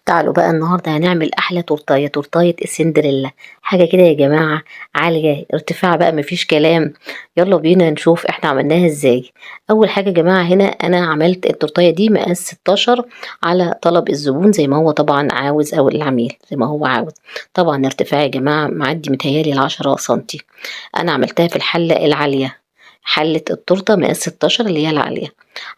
تعالوا بقى النهارده هنعمل احلى تورتايه السندريلا. حاجه كده يا جماعه، عاليه ارتفاع بقى مفيش كلام. يلا بينا نشوف احنا عملناها ازاي. اول حاجه يا جماعه، هنا انا عملت التورتايه دي مقاس 16 على طلب الزبون، زي ما هو طبعا عاوز او العميل زي ما هو عاوز. طبعا ارتفاع يا جماعه معدي متهيالي ال10 سنتي. انا عملتها في الحله العاليه، حلة التورتة مقاس 16 اللي هي العالية.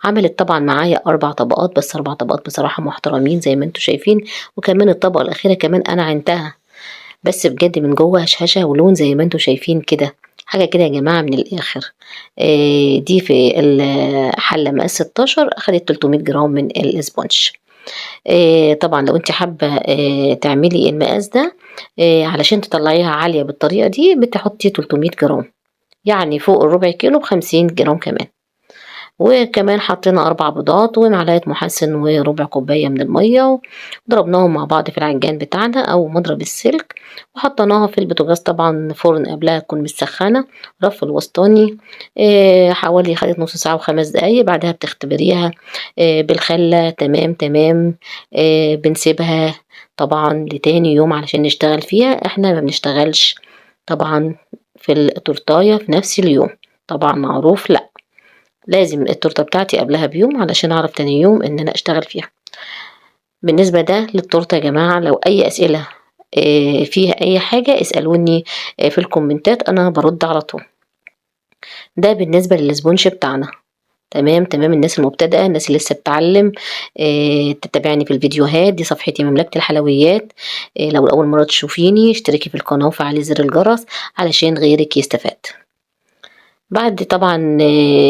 عملت طبعا معايا 4 طبقات، بس 4 طبقات بصراحة محترمين زي ما انتوا شايفين. وكمان الطبقة الأخيرة كمان أنا عينتها، بس بجد من جوه هشهشة ولون زي ما انتوا شايفين كده. حاجة كده يا جماعة من الآخر. دي في الحلة مقاس 16 أخدت 300 جرام من الاسبونج. طبعا لو انت حابة تعملي المقاس ده، علشان تطلعيها عالية بالطريقة دي بتحطي 300 جرام، يعني فوق الربع كيلو ب50 جرام كمان. وكمان حطينا 4 بيضات ومعلقة محسن وربع كوباية من المية، وضربناهم مع بعض في العجان بتاعنا أو مضرب السلك، وحطيناها في البوتاجاز. طبعا فرن قبلها تكون مسخنة، رف الوسطاني. حوالي خدت نص ساعة و5 دقايق، بعدها بتختبريها بالخلة. تمام تمام. بنسيبها طبعا لتاني يوم علشان نشتغل فيها. احنا ما بنشتغلش طبعا في التورتاية في نفس اليوم، طبعا معروف لا، لازم التورته بتاعتي قبلها بيوم علشان اعرف تاني يوم ان انا اشتغل فيها. بالنسبه ده للتورته يا جماعه، لو اي اسئله فيها اي حاجه اسالوني في الكومنتات، انا برد على طول. ده بالنسبه للسبونش بتاعنا. تمام تمام. الناس المبتدئه، الناس اللي لسه بتتعلم، تتابعني في الفيديوهات دي. صفحتي مملكه الحلويات. لو اول مره تشوفيني اشتركي في القناه وفعلي زر الجرس علشان غيرك يستفاد. بعد طبعا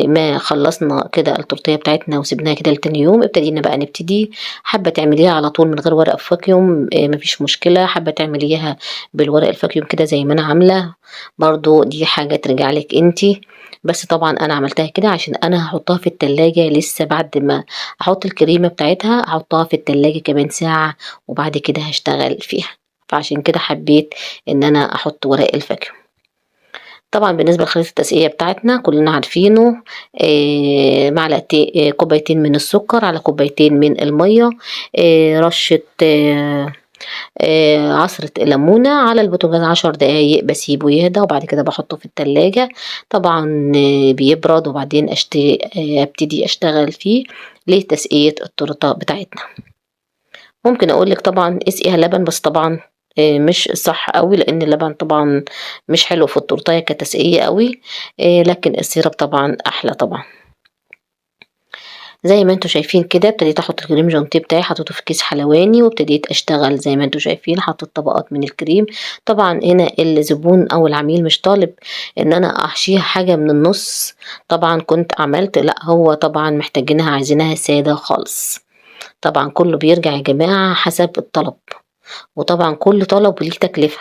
ما خلصنا كده التورتيه بتاعتنا وسبناها كده لتاني يوم، ابتدينا بقى نبتدي. حابه تعمليها على طول من غير ورق فاكيوم مفيش مشكله، حابه تعمليها بالورق الفاكيوم كده زي ما انا عامله، برضو دي حاجه ترجع لك انتي. بس طبعا انا عملتها كده عشان انا هحطها في التلاجة لسه، بعد ما احط الكريمه بتاعتها احطها في التلاجة كمان ساعه، وبعد كده هشتغل فيها. فعشان كده حبيت ان انا احط ورق الفاكيوم. طبعا بالنسبة لخليط التسقية بتاعتنا كلنا عارفينه. معلقتين، كوبايتين من السكر على كوبايتين من المية، رشة عصرة ليمونة على البوتاجاز 10 دقايق، بسيبه يهدى وبعد كده بحطه في التلاجة. طبعا بيبرد وبعدين ابتدي اشتغل فيه لتسقية التورته بتاعتنا. ممكن اقولك طبعا اسقيها لبن، بس طبعا مش صح قوي، لان اللبن طبعا مش حلو في التورتيه كتسقيه قوي. لكن السيرب طبعا احلى طبعا. زي ما انتوا شايفين كده ابتديت احط الكريم جانتيه بتاعي، حطيته في كيس حلواني وابتديت اشتغل زي ما انتوا شايفين. حطيت طبقات من الكريم. طبعا هنا الزبون او العميل مش طالب ان انا احشيها حاجه من النص، طبعا كنت عملت لا، هو طبعا محتاجينها عايزينها ساده خالص. طبعا كله بيرجع يا جماعه حسب الطلب، وطبعا كل طلب ليه تكلفة.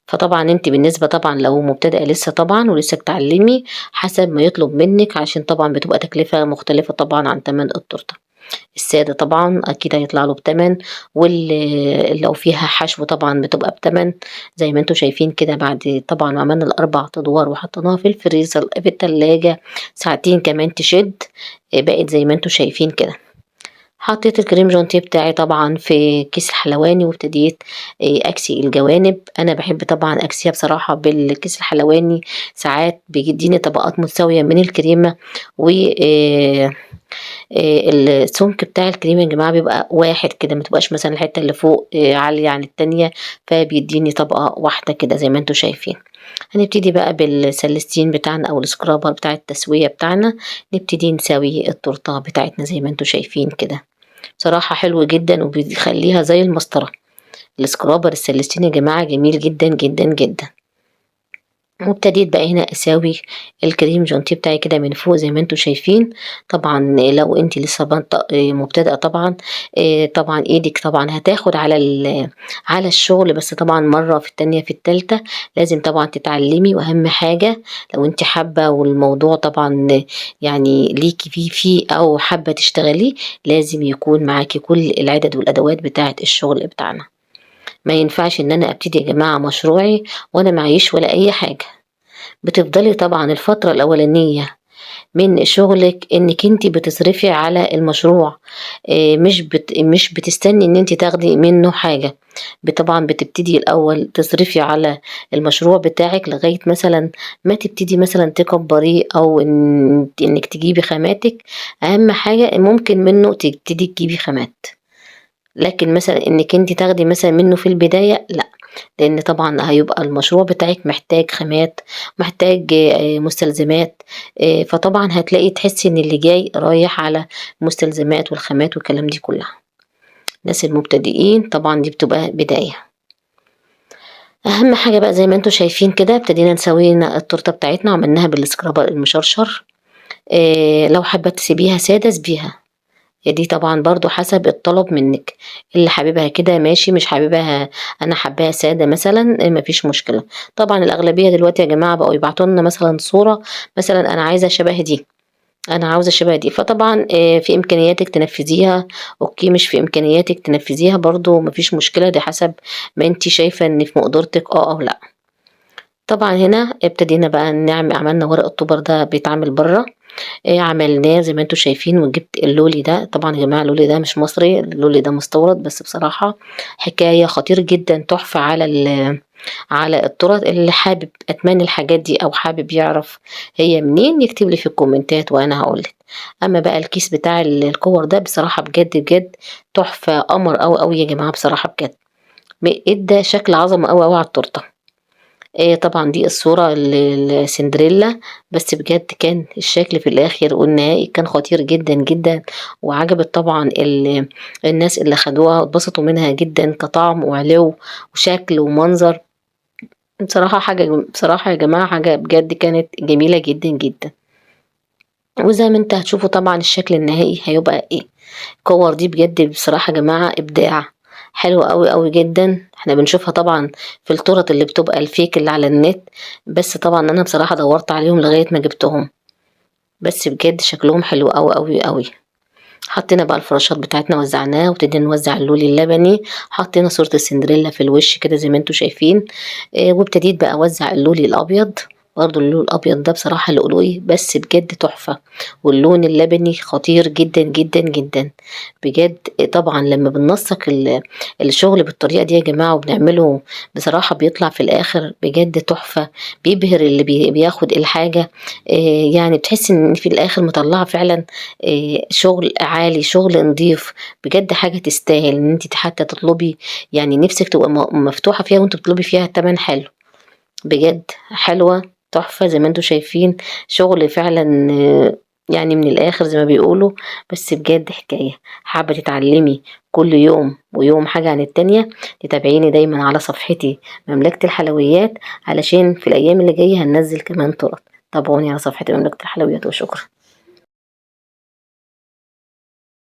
فطبعا انت بالنسبة طبعا لو مبتدئة لسه طبعا ولسه بتعلمي، حسب ما يطلب منك، عشان طبعا بتبقى تكلفة مختلفة طبعا عن تمن التورتة. السادة طبعا اكيد هيطلع له بتمن، ولو فيها حشو طبعا بتبقى بتمن. زي ما انتوا شايفين كده، بعد طبعا ما عملنا ال4 ادوار وحطيناها في الفريزر في التلاجة ساعتين كمان تشد، بقت زي ما انتوا شايفين كده. حطيت الكريم جانتيه بتاعي طبعا في كيس الحلواني وابتديت اكسي الجوانب. انا بحب طبعا اكسيها بصراحة بالكيس الحلواني، ساعات بيديني طبقات متساوية من الكريمة. و السمك بتاع الكريمة يا جماعة بيبقى واحد كده، متبقاش مثلا الحتة اللي فوق عالية عن التانية، فبيديني طبقة واحدة كده زي ما انتوا شايفين. هنبتدي بقى بالسلستين بتاعنا او السكرابر بتاع التسوية بتاعنا، نبتدي نسوي التورته بتاعتنا زي ما انتوا شايفين كده. بصراحة حلو جدا وبيخليها زي المسطرة. السكرابر السلستين يا جماعة جميل جدا جدا جدا. وابتديت بقى هنا اساوي الكريم جانتيه بتاعي كده من فوق زي ما انتوا شايفين. طبعا لو انت لسه مبتدئه طبعا، طبعا ايدك طبعا هتاخد على الشغل، بس طبعا مره في التانية في التالتة لازم طبعا تتعلمي. واهم حاجه لو انت حابه والموضوع طبعا يعني ليكي فيه او حابه تشتغليه، لازم يكون معاكي كل العدد والادوات بتاعه الشغل بتاعنا. ما ينفعش ان انا ابتدي يا جماعه مشروعي وانا معيش ولا اي حاجه. بتفضلي طبعا الفترة الأولانية من شغلِك إنِّك أنتِ بتصرفي على المشروع، مش بتستني إن أنتِ تاخدي منّه حاجة، طبعًا بتبتدي الأول تصرفي على المشروع بتاعِك لغاية مثلًا ما تبتدي مثلًا تكبّريه أو إنِّك تجيبي خاماتِك، أهم حاجة ممكن منّه تبتدي تجيبي خامات، لكن مثلًا إنِّك أنتِ تاخدي مثلًا منّه في البداية لأ، لإن طبعًا هيبقى المشروع بتاعِك محتاج خامات، محتاج مستلزمات، فطبعًا هتلاقي تحسّي إن اللي جاي رايح على المستلزمات والخامات والكلام دي كلّها. الناس المبتدئين طبعًا دي بتبقى بداية. أهم حاجة بقى زي ما أنتم شايفين كده ابتدينا نسوي التورتة بتاعتنا وعملناها بالسكرابر المشرشر، لو حابة تسيبيها سادة سيبيها. دي طبعًا برضه حسب الطلب منِّك، اللي حاببها كده ماشي، مش حاببها أنا حاباها سادة مثلًا ما فيش مشكلة، طبعًا الأغلبية دلوقتي يا جماعة بقوا يبعتوا لنا مثلًا صورة مثلًا أنا عايزة شبه دي، أنا عاوزة شبه دي، فطبعًا في إمكانياتِك تنفذيها أوكي، مش في إمكانياتِك تنفذيها برضه ما فيش مشكلة، دي حسب ما أنتِ شايفة إن في مقدرتِك أو لأ. طبعًا هنا ابتدينا بقى عملنا ورق الطوبر ده بيتعمل برّه، عملناه زي ما أنتم شايفين وجِبت اللولي ده، طبعًا يا جماعة اللولي ده مش مصري، اللولي ده مستورد، بس بصراحة حكاية خطير جدًا تحفة على التُّراث، اللي حابب أتمنى الحاجات دي أو حابب يعرف هي منين يكتب لي في الكومنتات وأنا هاقول لِك. أمّا بقى الكيس بتاع الكوّر ده بصراحة بجد، بجد تحفة، قمر أوي، أوي يا جماعة بصراحة بجد، إدّى شكل عظمة أوي، أوي على التورتة. طبعًا دي الصورة السندريلا، بس بجد كان الشكل في الآخر والنهائي كان خطير جدًا، جدًا، وعجبت طبعًا الناس اللي خدوها واتبسطوا منها جدًا كطعم وعلو وشكل ومنظر، بصراحة يا جماعة حاجة بجد كانت جميلة جدًا، جدًا. وزي ما أنتم هتشوفوا طبعًا الشكل النهائي هيبقى إيه. الكوّر دي بجد بصراحة يا جماعة إبداع، حلوة أوي، أوي جدًا، إحنا بنشوفها طبعًا في التورت اللي بتبقى الfake اللي على النت، بس طبعًا أنا بصراحة دوّرت عليهم لغاية ما جبتهم، بس بجد شكلهم حلو أوي، أوي، أوي. حطينا بقى الفراشات بتاعتنا وزعناها وابتدينا نوزع اللولي اللبني، حطينا صورة السندريلا في الوش كده زي ما انتم شايفين، وابتديت بقى اوزع اللولي الابيض، برضه اللون الابيض ده بصراحة لؤلؤي بس بجد تحفة، واللون اللبني خطير جدا جدا جدا بجد. طبعا لما بننسق الشغل بالطريقة دي يا جماعة وبنعمله بصراحة بيطلع في الاخر بجد تحفة، بيبهر اللي بياخد الحاجة، يعني بتحس ان في الاخر مطلعة فعلا شغل عالي، شغل نضيف، بجد حاجة تستاهل إن أنتِ حتى تطلبي، يعني نِفسِك تبقى مفتوحة فيها وأنتم بتطلبي فيها تَمَن حلو، بجد حلوة تحفة زي ما أنتم شايفين، شغل فعلًا يعني من الآخر زي ما بيقولوا، بس بجد حكاية. حابة تتعلمي كل يوم ويوم حاجة عن التانية، تتابعيني دايمًا على صفحتي مملكة الحلويات، علشان في الأيام اللي جاية هننزّل كمان تُرَث، تابعوني على صفحتي مملكة الحلويات وشكرًا.